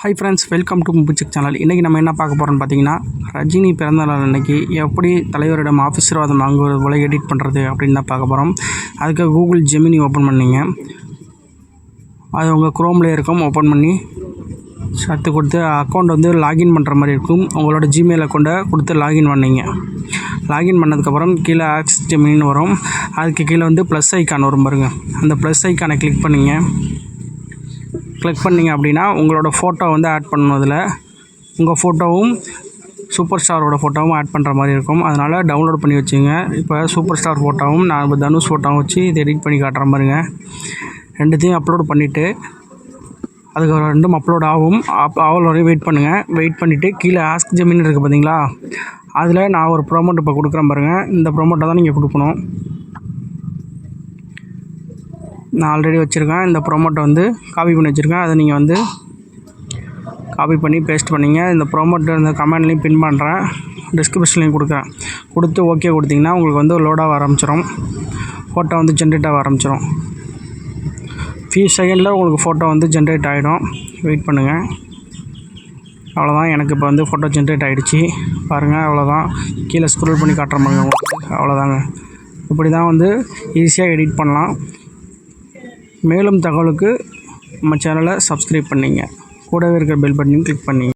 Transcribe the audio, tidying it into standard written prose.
Hi friends, welcome to முபிச்செக் channel. இன்றைக்கி நம்ம என்ன பார்க்க போகிறோம்னு பார்த்தீங்கன்னா, ரஜினி பிறந்தநாள் அன்றைக்கி எப்படி தலைவரிடம் ஆசீர்வாதம் வாங்குவது போல் எடிட் பண்ணுறது அப்படின்னு தான் பார்க்க போகிறோம். அதுக்கு கூகுள் ஜெமினி ஓப்பன் பண்ணிங்க. அது உங்கள் குரோம்லேயே இருக்கும். ஓப்பன் பண்ணி சர்ச் கொடுத்து அக்கௌண்ட் வந்து லாகின் பண்ணுற மாதிரி இருக்கும். உங்களோட ஜிமெயில் அக்கௌண்ட்டை கொடுத்து லாகின் பண்ணிங்க. லாகின் பண்ணதுக்கப்புறம் கீழே ஆக்சஸ் ஜெமினின்னு வரும். அதுக்கு கீழே வந்து ப்ளஸ் ஐக்கான் வரும் பாருங்க. அந்த ப்ளஸ் ஐக்கானை கிளிக் பண்ணிங்க. கிளிக் பண்ணிங்க அப்படின்னா உங்களோட ஃபோட்டோ வந்து ஆட் பண்ணணும். அதில் உங்கள் ஃபோட்டோவும் சூப்பர் ஸ்டாரோட ஃபோட்டோவும் ஆட் பண்ணுற மாதிரி இருக்கும். அதனால் டவுன்லோட் பண்ணி வச்சுங்க. இப்போ சூப்பர் ஸ்டார் ஃபோட்டோவும் நான் தனுஷ் ஃபோட்டோவும் வச்சு இதை எடிட் பண்ணி காட்டுற மாதிரிங்க. ரெண்டுத்தையும் அப்லோட் பண்ணிவிட்டு அதுக்கு ரெண்டும் அப்லோட் ஆகும். ஆவல் வரையும் வெயிட் பண்ணுங்கள். வெயிட் பண்ணிவிட்டு கீழே ஆஸ்க் ஜெமினி இருக்குது பார்த்தீங்களா, அதில் நான் ஒரு ப்ரோமோட் இப்போ கொடுக்குறேன் பாருங்கள். இந்த ப்ரோமோட்டை தான் நீங்கள் கொடுக்கணும். நான் ஆல்ரெடி வச்சுருக்கேன். இந்த ப்ரோமோட்டை வந்து காப்பி பண்ணி வச்சுருக்கேன். அதை நீங்கள் வந்து காப்பி பண்ணி பேஸ்ட் பண்ணிங்க. இந்த ப்ரோமோட்டை இந்த கமெண்ட்லேயும் பின் பண்ணுறேன், டிஸ்கிரிப்ஷன்லேயும் கொடுக்குறேன். கொடுத்து ஓகே கொடுத்திங்கன்னா உங்களுக்கு வந்து லோடாக ஆரம்பிச்சிடும். ஃபோட்டோ வந்து ஜென்ரேட் ஆக ஆரம்பிச்சிடும். ஃபியூ செகண்டில் உங்களுக்கு ஃபோட்டோ வந்து ஜென்ரேட் ஆகிடும். வெயிட் பண்ணுங்கள். அவ்வளோதான். எனக்கு இப்போ வந்து ஃபோட்டோ ஜென்ரேட் ஆகிடுச்சு பாருங்கள். அவ்வளோதான். கீழே ஸ்க்ரோல் பண்ணி காட்டுற மாதிரி உங்களுக்கு. அவ்வளோதாங்க. இப்படி தான் வந்து ஈஸியாக எடிட் பண்ணலாம். மேலும் தகவலுக்கு நம்ம சேனலை சப்ஸ்கிரைப் பண்ணிங்க. கூடவே இருக்கிற பெல் பட்டனையும் கிளிக் பண்ணிங்க.